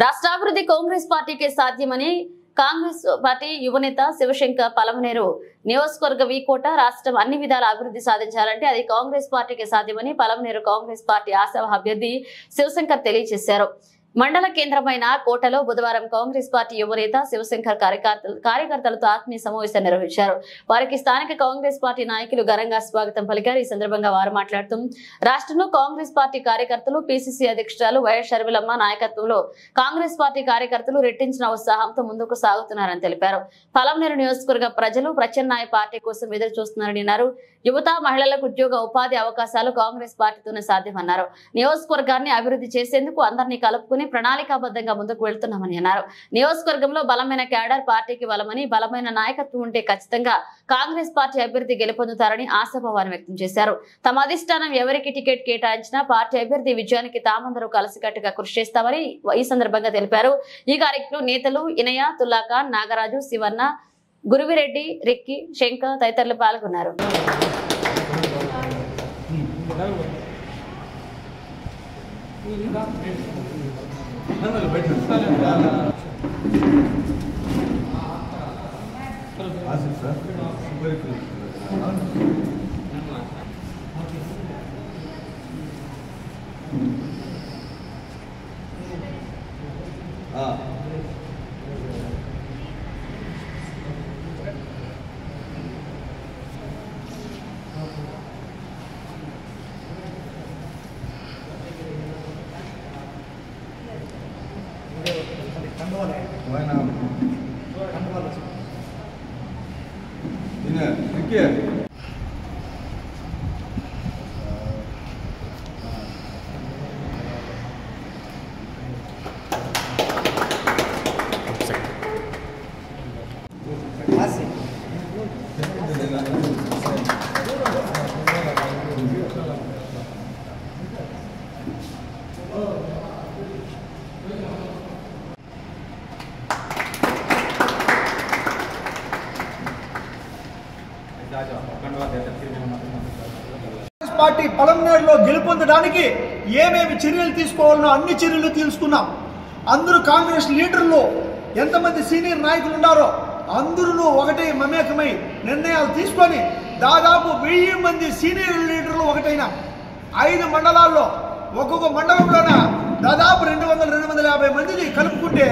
రాష్ట్రాభివృద్ధి కాంగ్రెస్ పార్టీకి సాధ్యమని కాంగ్రెస్ పార్టీ యువనేత శివశంకర్ పలమనేరు నియోజకవర్గ వీకోట రాష్ట్రం అన్ని విధాల అభివృద్ధి సాధించాలంటే అది కాంగ్రెస్ పార్టీకి సాధ్యమని పలమనేరు కాంగ్రెస్ పార్టీ ఆశావహ అభ్యర్థి శివశంకర్ తెలియజేశారు. మండల కేంద్రమైన కోటలో బుధవారం కాంగ్రెస్ పార్టీ యువనేత శివశంకర్ కార్యకర్తలతో ఆత్మీయ సమావేశం నిర్వహించారు. వారికి స్థానిక కాంగ్రెస్ పార్టీ నాయకులు ఘనంగా స్వాగతం పలికారు. ఈ సందర్భంగా వారు మాట్లాడుతూ రాష్ట్రంలో కాంగ్రెస్ పార్టీ కార్యకర్తలు పిసిసి అధ్యక్షురాలు వైఎస్ షర్మిలమ్మ నాయకత్వంలో కాంగ్రెస్ పార్టీ కార్యకర్తలు రెట్టించిన ఉత్సాహంతో ముందుకు సాగుతున్నారని తెలిపారు. పలమనేరు నియోజకవర్గ ప్రజలు ప్రత్యామ్నాయ పార్టీ కోసం ఎదురు చూస్తున్నారని అన్నారు. యువత మహిళలకు ఉద్యోగ ఉపాధి అవకాశాలు కాంగ్రెస్ పార్టీతోనే సాధ్యమన్నారు. నియోజకవర్గాన్ని అభివృద్ధి చేసేందుకు అందరినీ కలుపుకుని ప్రణాళికాబద్ధంగా ముందుకు వెళ్తున్నామని అన్నారు. నియోజకవర్గంలో బలమైన క్యాడర్ పార్టీకి బలమని బలమైన నాయకత్వం ఉంటే ఖచ్చితంగా కాంగ్రెస్ పార్టీ అభ్యర్థి గెలుపొందుతారని ఆశాభావాన్ని వ్యక్తం చేశారు. తమ అధిష్టానం ఎవరికి టికెట్ కేటాయించినా పార్టీ అభ్యర్థి విజయానికి తామందరూ కలిసికట్టుగా కృషి చేస్తామని ఈ సందర్భంగా తెలిపారు. ఈ కార్యక్రమంలో నేతలు ఇనయ, తుల్లాఖాన్, నాగరాజు, శివన్న, గురువిరెడ్డి, రిక్కి, శంకర్ తదితరులు పాల్గొన్నారు. పార్టీ పలమనేరులో గెలుపొందడానికి ఏమేమి చర్యలు తీసుకోవాలనో అన్ని చర్యలు తీసుకున్నాం. అందరూ కాంగ్రెస్ లీడర్లు ఎంతమంది సీనియర్ నాయకులు ఉన్నారో అందరూ ఒకటే మమేకమై నిర్ణయాలు తీసుకొని దాదాపు 1000 మంది సీనియర్ లీడర్లు ఒకటైనా 5 మండలాల్లో ఒక్కొక్క మండలంలోన దాదాపు 200-250 మందిని కలుపుకుంటే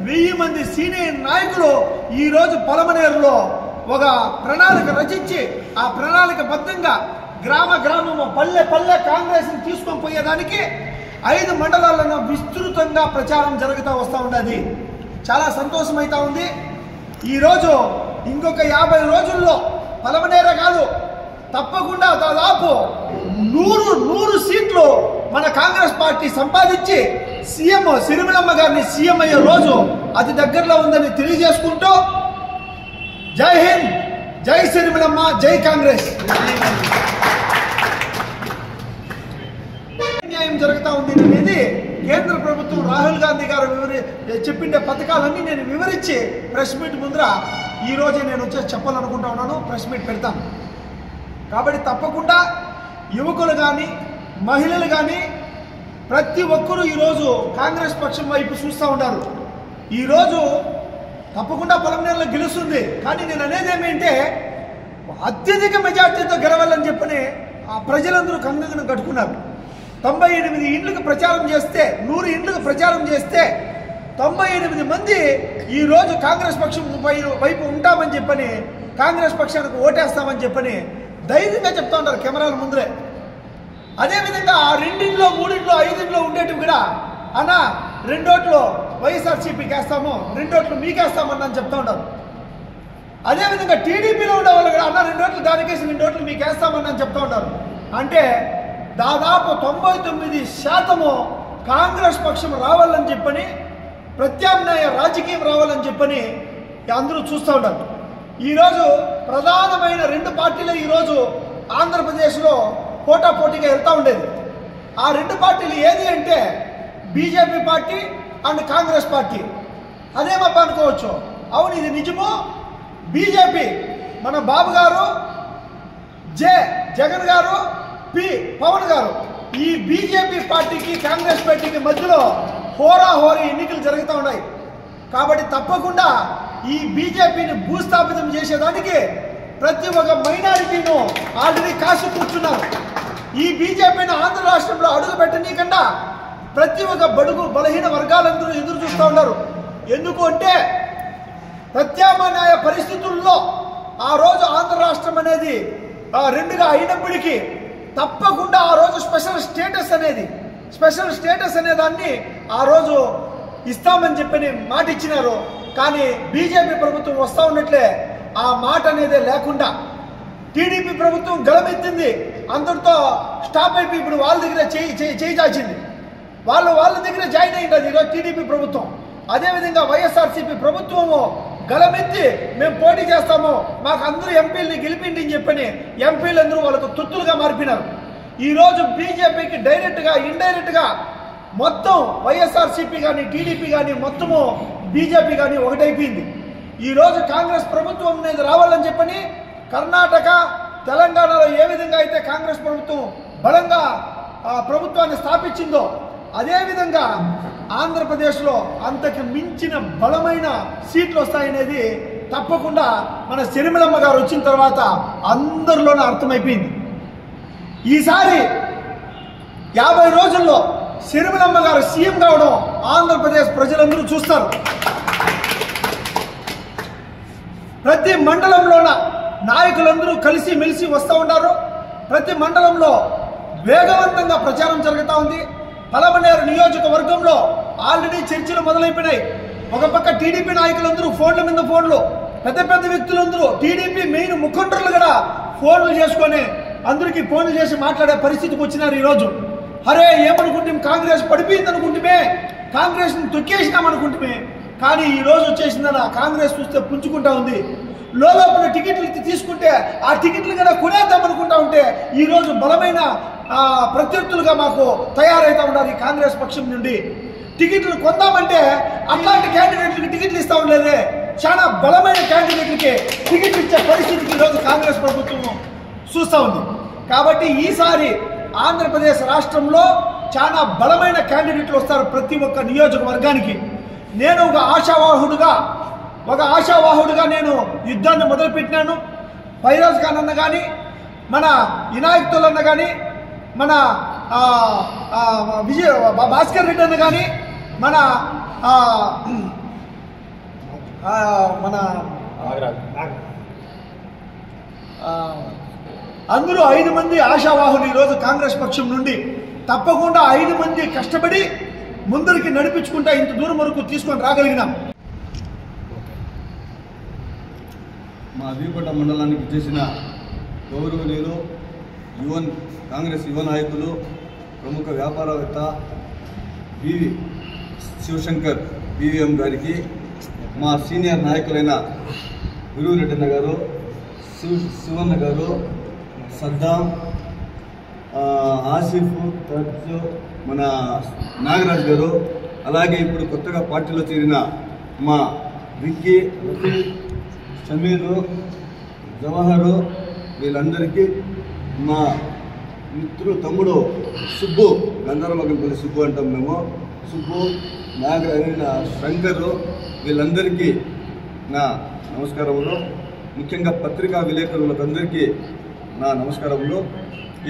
1000 మంది సీనియర్ నాయకులు ఈరోజు పలమనేరులో ఒక ప్రణాళిక రచించి ఆ ప్రణాళిక బద్ధంగా గ్రామము పల్లె కాంగ్రెస్ ని తీసుకొని పోయేదానికి 5 మండలాలను విస్తృతంగా ప్రచారం జరుగుతూ వస్తూ ఉన్నది. చాలా సంతోషం అవుతా ఉంది. ఈరోజు ఇంకొక 50 రోజుల్లో పలమనేరే కాదు తప్పకుండా దాదాపు 100 సీట్లు మన కాంగ్రెస్ పార్టీ సంపాదించి సీఎం షర్మిలమ్మ గారిని సీఎం అయ్యే రోజు అది దగ్గరలో ఉందని తెలియజేసుకుంటూ జై హింద్, జై షర్మిలమ్మ, జై కాంగ్రెస్. న్యాయం జరుగుతూ ఉంది అనేది కేంద్ర ప్రభుత్వం రాహుల్ గాంధీ గారు చెప్పిండే పథకాలన్నీ నేను వివరించి ప్రెస్ మీట్ ముందర ఈ రోజే నేను వచ్చేసి చెప్పాలనుకుంటా ఉన్నాను. ప్రెస్ మీట్ పెడతాను. కాబట్టి తప్పకుండా యువకులు కానీ మహిళలు కానీ ప్రతి ఒక్కరూ ఈరోజు కాంగ్రెస్ పక్షం వైపు చూస్తూ ఉన్నారు. ఈరోజు తప్పకుండా పలమనేరులో గెలుస్తుంది. కానీ నేను అనేది ఏమంటే అత్యధిక మెజార్టీతో గెలవాలని చెప్పని ఆ ప్రజలందరూ కంగనం కట్టుకున్నారు. 98 ఇండ్లకు ప్రచారం చేస్తే 100 ఇండ్లకు ప్రచారం చేస్తే 98 మంది ఈరోజు కాంగ్రెస్ పక్షం వైపు ఉంటామని చెప్పని కాంగ్రెస్ పక్షానికి ఓటేస్తామని చెప్పని ధైర్యంగా చెప్తా ఉంటారు కెమెరాల ముందరే. అదేవిధంగా ఆ 2 ఇంట్లో 3 ఇంట్లో 5 ఇంట్లో ఉండేటివి కూడా అన్న 2 ఓట్లు వైఎస్ఆర్సీపీకి వేస్తాము 2 ఓట్లు మీకేస్తామని చెప్తా ఉంటారు. అదేవిధంగా టీడీపీలో ఉండే వాళ్ళు కూడా అన్న 2 ఓట్లు దానికేసి 2 ఓట్లు మీకు వేస్తామని చెప్తా ఉంటారు. అంటే దాదాపు 99% కాంగ్రెస్ పక్షం రావాలని చెప్పని ప్రత్యామ్నాయ రాజకీయం రావాలని చెప్పని అందరూ చూస్తూ ఉంటారు. ఈరోజు ప్రధానమైన 2 పార్టీలు ఈరోజు ఆంధ్రప్రదేశ్లో పోటాపోటీగా వెళ్తూ ఉండేది. ఆ 2 పార్టీలు ఏది అంటే BJP party and Congress party. అదేమప్ప అనుకోవచ్చు. అవును, ఇది నిజము. బీజేపీ మన బాబు గారు, జగన్ గారు, పవన్ గారు, ఈ బీజేపీ పార్టీకి కాంగ్రెస్ పార్టీకి మధ్యలో హోరాహోరీ ఎన్నికలు జరుగుతూ ఉన్నాయి. కాబట్టి తప్పకుండా ఈ బీజేపీని భూస్థాపితం చేసేదానికి ప్రతి ఒక్క మైనారిటీను ఆల్రెడీ కాసు కూర్చున్నారు. ఈ బీజేపీని ఆంధ్ర రాష్ట్రంలో అడుగు పెట్టనీకుండా ప్రతి ఒక్క బడుగు బలహీన వర్గాలందరూ ఎదురు చూస్తూ ఉన్నారు. ఎందుకు అంటే ప్రత్యామ్నాయ పరిస్థితుల్లో ఆ రోజు ఆంధ్ర రాష్ట్రం అనేది రెండుగా అయినప్పటికీ తప్పకుండా ఆ రోజు స్పెషల్ స్టేటస్ అనే దాన్ని ఆ రోజు ఇస్తామని చెప్పని మాట ఇచ్చినారు. కానీ బీజేపీ ప్రభుత్వం వస్తూ ఉన్నట్లే ఆ మాట అనేది లేకుండా టీడీపీ ప్రభుత్వం గలమెత్తింది. అందరితో స్టాప్ అయిపోయి ఇప్పుడు వాళ్ళ దగ్గర చేయి చాచింది. వాళ్ళ దగ్గర జాయిన్ అయింది ఈరోజు టీడీపీ ప్రభుత్వం. అదేవిధంగా వైఎస్ఆర్సీపీ ప్రభుత్వము గలమెత్తి మేము పోటీ చేస్తాము, మాకు అందరూ ఎంపీలని గెలిపిండి అని చెప్పని ఎంపీలందరూ వాళ్ళకు తొత్తులుగా మారిపోయినారు. ఈరోజు బీజేపీకి డైరెక్ట్గా ఇండైరెక్ట్గా మొత్తం వైఎస్ఆర్సీపీ కానీ టీడీపీ కానీ మొత్తము బీజేపీ కానీ ఒకటైపోయింది. ఈరోజు కాంగ్రెస్ ప్రభుత్వం అనేది రావాలని చెప్పని కర్ణాటక తెలంగాణలో ఏ విధంగా అయితే కాంగ్రెస్ ప్రభుత్వం బలంగా ప్రభుత్వాన్ని స్థాపించిందో అదేవిధంగా ఆంధ్రప్రదేశ్లో అంతకు మించిన బలమైన సీట్లు వస్తాయనేది తప్పకుండా మన సిరిమలమ్మ గారు వచ్చిన తర్వాత అందరిలోనూ అర్థమైపోయింది. ఈసారి 50 రోజుల్లో సిరిమలమ్మ గారు సీఎం కావడం ఆంధ్రప్రదేశ్ ప్రజలందరూ చూస్తారు. ప్రతి మండలంలోన నాయకులందరూ కలిసి మెలిసి వస్తూ ఉన్నారు. ప్రతి మండలంలో వేగవంతంగా ప్రచారం జరుగుతూ ఉంది. పలమనేరు నియోజకవర్గంలో ఆల్రెడీ చర్చలు మొదలైపోయినాయి. ఒక పక్క టీడీపీ నాయకులందరూ ఫోన్ల మీద ఫోన్లు, పెద్ద పెద్ద వ్యక్తులందరూ టీడీపీ మెయిన్ ముఖ్యమంత్రులు కూడా ఫోన్లు చేసుకొని అందరికీ ఫోన్లు చేసి మాట్లాడే పరిస్థితికి వచ్చినారు. ఈరోజు అరే ఏమనుకుంటాం, కాంగ్రెస్ పడిపోయింది అనుకుంటుమే, కాంగ్రెస్ని తొక్కేసినామనుకుంటుమే. కానీ ఈరోజు వచ్చేసిందన్న కాంగ్రెస్ చూస్తే పుంజుకుంటా ఉంది. లోపల టికెట్లు తీసుకుంటే ఆ టికెట్లు కూడా కొనేద్దాం అనుకుంటా ఉంటే ఈరోజు బలమైన ప్రత్యర్థులుగా మాకు తయారవుతా ఉన్నారు. ఈ కాంగ్రెస్ పక్షం నుండి టికెట్లు కొందామంటే అట్లాంటి క్యాండిడేట్లకి టికెట్లు ఇస్తా ఉండలేదే, చాలా బలమైన క్యాండిడేట్లకి టికెట్లు ఇచ్చే పరిస్థితికి ఈరోజు కాంగ్రెస్ ప్రభుత్వం చూస్తూ ఉంది. కాబట్టి ఈసారి ఆంధ్రప్రదేశ్ రాష్ట్రంలో చాలా బలమైన క్యాండిడేట్లు వస్తారు ప్రతి ఒక్క నియోజకవర్గానికి. నేను ఒక ఆశావాహుడుగా నేను యుద్ధాన్ని మొదలుపెట్టినాను. ఫైరోజ్ ఖాన్ అన్న కానీ, మన వినాయక్తుల్ అన్న కానీ, మన భాస్కర్ రెడ్డి అన్న కానీ, మన అందరూ 5 మంది ఆశావాహులు ఈరోజు కాంగ్రెస్ పక్షం నుండి తప్పకుండా 5 మంది కష్టపడి ముందరికి నడిపించుకుంటా ఇంత దూరం వరకు తీసుకొని రాగలిగినాం. మా వీరపట్ట మండలానికి చేసిన గౌరవనీయులు కాంగ్రెస్ యువ నాయకులు, ప్రముఖ వ్యాపారవేత్త బివి శివశంకర్ బీవీఎం గారికి, మా సీనియర్ నాయకులైన గురువురెడ్డి అన్న గారు, శివన్న గారు, సద్దాం, ఆసిఫ్, తర్జు, మన నాగరాజ్ గారు, అలాగే ఇప్పుడు కొత్తగా పార్టీలో చేరిన మా విక్కీ, రఫీల్, షమీరు, జవహరు, వీళ్ళందరికీ మా మిత్రుడు తమ్ముడు సుబ్బు, గంధర్వమగంపల్లి సుబ్బు అంటాం మేము, సుబ్బు, శంకరు, వీళ్ళందరికీ నా నమస్కారములు. ముఖ్యంగా పత్రికా విలేకరులందరికీ నా నమస్కారములు.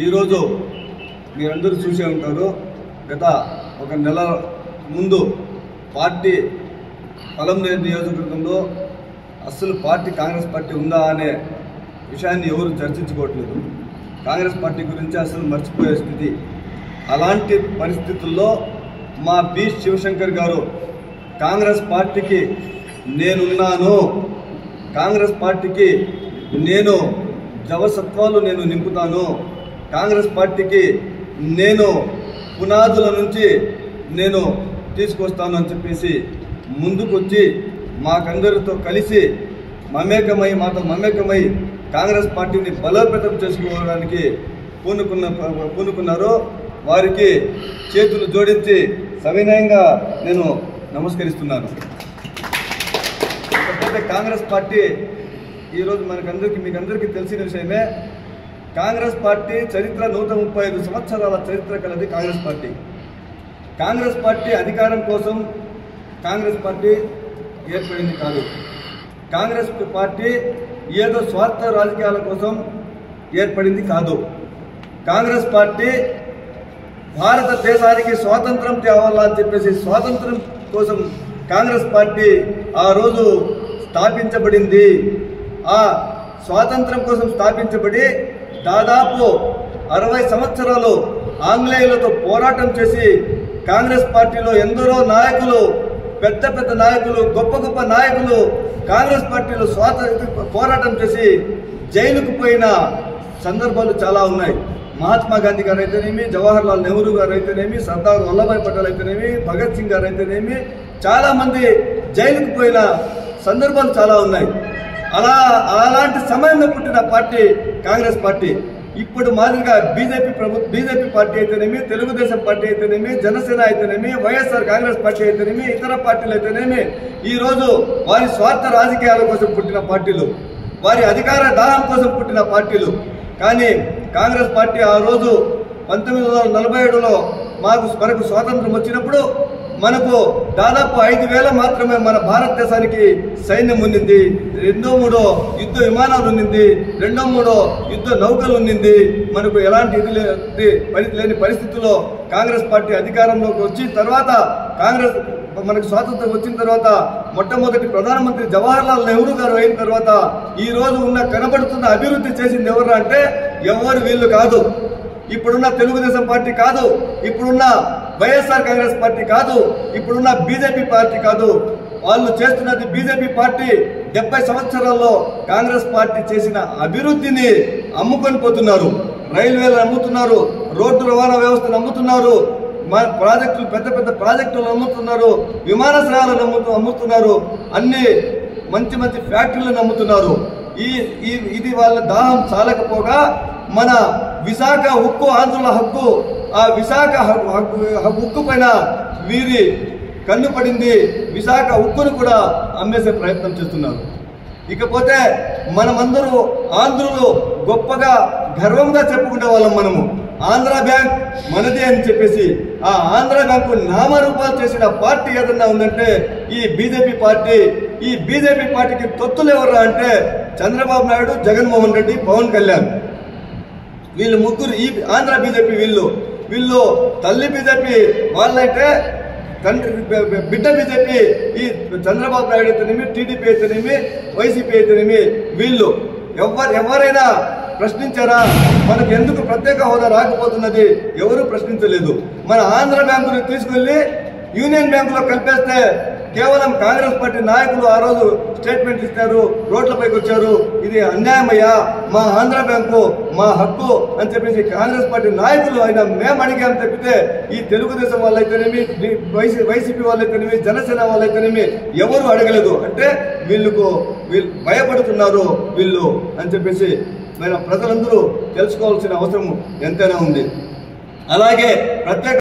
ఈరోజు మీరందరూ చూసే ఉంటారు, గత 1 నెల ముందు పార్టీ పలమనేరు నియోజకవర్గంలో అసలు కాంగ్రెస్ పార్టీ ఉందా అనే విషయాన్ని ఎవరు చర్చించుకోవట్లేదు. కాంగ్రెస్ పార్టీ గురించి అసలు మర్చిపోయే స్థితి. అలాంటి పరిస్థితుల్లో మా బి శివశంకర్ గారు కాంగ్రెస్ పార్టీకి నేనున్నాను, కాంగ్రెస్ పార్టీకి నేను జవసత్వాలు నేను నింపుతాను, కాంగ్రెస్ పార్టీకి నేను పునాదుల నుంచి నేను తీసుకొస్తాను అని చెప్పేసి ముందుకొచ్చి మాకందరితో కలిసి మాతో మమేకమై కాంగ్రెస్ పార్టీని బలోపేతం చేసుకోవడానికి పూనుకున్నారు. వారికి చేతులు జోడించి సవినయంగా నేను నమస్కరిస్తున్నాను. ఇకపోతే కాంగ్రెస్ పార్టీ ఈరోజు మీకందరికీ తెలిసిన విషయమే. కాంగ్రెస్ పార్టీ చరిత్ర 135 సంవత్సరాల చరిత్ర కలది. కాంగ్రెస్ పార్టీ కాంగ్రెస్ పార్టీ అధికారం కోసం కాంగ్రెస్ పార్టీ ఏర్పడింది కాదు. కాంగ్రెస్ పార్టీ ఏదో స్వార్థ రాజకీయాల కోసం ఏర్పడింది కాదు. కాంగ్రెస్ పార్టీ భారతదేశానికి స్వాతంత్రం తేవాలని చెప్పేసి స్వాతంత్రం కోసం కాంగ్రెస్ పార్టీ ఆ రోజు స్థాపించబడింది. ఆ స్వాతంత్రం కోసం స్థాపించబడి దాదాపు 60 సంవత్సరాలు ఆంగ్లేయులతో పోరాటం చేసి కాంగ్రెస్ పార్టీలో ఎందరో నాయకులు, పెద్ద పెద్ద నాయకులు, గొప్ప గొప్ప నాయకులు కాంగ్రెస్ పార్టీలో పోరాటం చేసి జైలుకు పోయిన సందర్భాలు చాలా ఉన్నాయి. మహాత్మా గాంధీ గారు అయితేనేమి, జవహర్ లాల్ నెహ్రూ గారు అయితేనేమి, సర్దార్ వల్లభాయ్ పటేల్ అయితేనేమి, భగత్ సింగ్ గారు అయితేనేమి, చాలామంది జైలుకు పోయిన సందర్భాలు చాలా ఉన్నాయి. అలాంటి సమయంలో పుట్టిన పార్టీ కాంగ్రెస్ పార్టీ. ఇప్పుడు మాదిరిగా బీజేపీ పార్టీ అయితేనేమి, తెలుగుదేశం పార్టీ అయితేనేమి, జనసేన అయితేనేమి, వైఎస్ఆర్ కాంగ్రెస్ పార్టీ అయితేనేమి, ఇతర పార్టీలు అయితేనేమి ఈరోజు వారి స్వార్థ రాజకీయాల కోసం పుట్టిన పార్టీలు, వారి అధికార దాహం కోసం పుట్టిన పార్టీలు. కానీ కాంగ్రెస్ పార్టీ ఆ రోజు 1947లో మనకు స్వాతంత్రం వచ్చినప్పుడు మనకు దాదాపు 5,000 మాత్రమే మన భారతదేశానికి సైన్యం ఉన్నింది. 2-3 యుద్ధ విమానాలు ఉన్నింది, 2-3 యుద్ధ నౌకలు ఉన్నింది. మనకు ఎలాంటి లేని పరిస్థితుల్లో కాంగ్రెస్ పార్టీ అధికారంలోకి వచ్చిన తర్వాత, మనకు స్వాతంత్రం వచ్చిన తర్వాత మొట్టమొదటి ప్రధానమంత్రి జవహర్ లాల్ నెహ్రూ గారు అయిన తర్వాత ఈ రోజు కనబడుతున్న అభివృద్ధి చేసింది ఎవరు అంటే ఎవరు వీళ్ళు కాదు. ఇప్పుడున్న తెలుగుదేశం పార్టీ కాదు, ఇప్పుడున్న వైఎస్ఆర్ కాంగ్రెస్ పార్టీ కాదు, ఇప్పుడున్న బీజేపీ పార్టీ కాదు. వాళ్ళు చేస్తున్నది బీజేపీ పార్టీ 70 సంవత్సరాల్లో కాంగ్రెస్ పార్టీ చేసిన అభివృద్ధిని అమ్ముకొని పోతున్నారు. రైల్వేలు అమ్ముతున్నారు, రోడ్డు రవాణా వ్యవస్థను అమ్ముతున్నారు, ప్రాజెక్టులు, పెద్ద పెద్ద ప్రాజెక్టులు అమ్ముతున్నారు, విమానాశ్రయాలను అమ్ముతున్నారు, అన్ని మంచి మంచి ఫ్యాక్టరీలను అమ్ముతున్నారు. ఇది వాళ్ళ దాహం చాలకపోగా మన విశాఖ ఉక్కు, ఆంధ్రుల హక్కు, ఆ విశాఖ ఉక్కు పైన వీరి కన్ను పడింది. విశాఖ ఉక్కును కూడా అమ్మేసే ప్రయత్నం చేస్తున్నారు. ఇకపోతే మనమందరూ ఆంధ్రులు గొప్పగా గర్వంగా చెప్పుకునే వాళ్ళం. మనము ఆంధ్ర బ్యాంక్ మనదే అని చెప్పేసి ఆ ఆంధ్ర బ్యాంకు నామరూపాలు చేసిన పార్టీ ఏదన్నా ఉందంటే ఈ బీజేపీ పార్టీ. ఈ బీజేపీ పార్టీకి తొత్తులు ఎవరు అంటే చంద్రబాబు నాయుడు, జగన్మోహన్ రెడ్డి, పవన్ కళ్యాణ్. వీళ్ళు ముగ్గురు ఈ ఆంధ్ర బీజేపీ. వీళ్ళు తల్లి బీజేపీ వాళ్ళైతే, బిడ్డ బీజేపీ ఈ చంద్రబాబు నాయుడు అయితేనేమి, టీడీపీ అయితేనేమి, వైసీపీ అయితేనేమి. వీళ్ళు ఎవరైనా ప్రశ్నించారా? మనకు ఎందుకు ప్రత్యేక హోదా రాకపోతున్నది ఎవరు ప్రశ్నించలేదు. మన ఆంధ్ర బ్యాంకుని తీసుకెళ్లి యూనియన్ బ్యాంకులో కలిపేస్తే కేవలం కాంగ్రెస్ పార్టీ నాయకులు ఆ రోజు స్టేట్మెంట్ ఇస్తారు, రోడ్లపైకి వచ్చారు. ఇది అన్యాయమయ్యా, మా ఆంధ్ర బ్యాంకు మా హక్కు అని చెప్పేసి కాంగ్రెస్ పార్టీ నాయకులు అయినా మేము అడిగాం తప్పితే ఈ తెలుగుదేశం వాళ్ళైతేనేమి, వైసీపీ వాళ్ళైతేనేమి, జనసేన వాళ్ళైతేనేమి ఎవరు అడగలేదు. అంటే వీళ్ళు భయపడుతున్నారు వీళ్ళు అని చెప్పేసి ప్రజలందరూ తెలుసుకోవాల్సిన అవసరం ఎంతైనా ఉంది. అలాగే ప్రత్యేక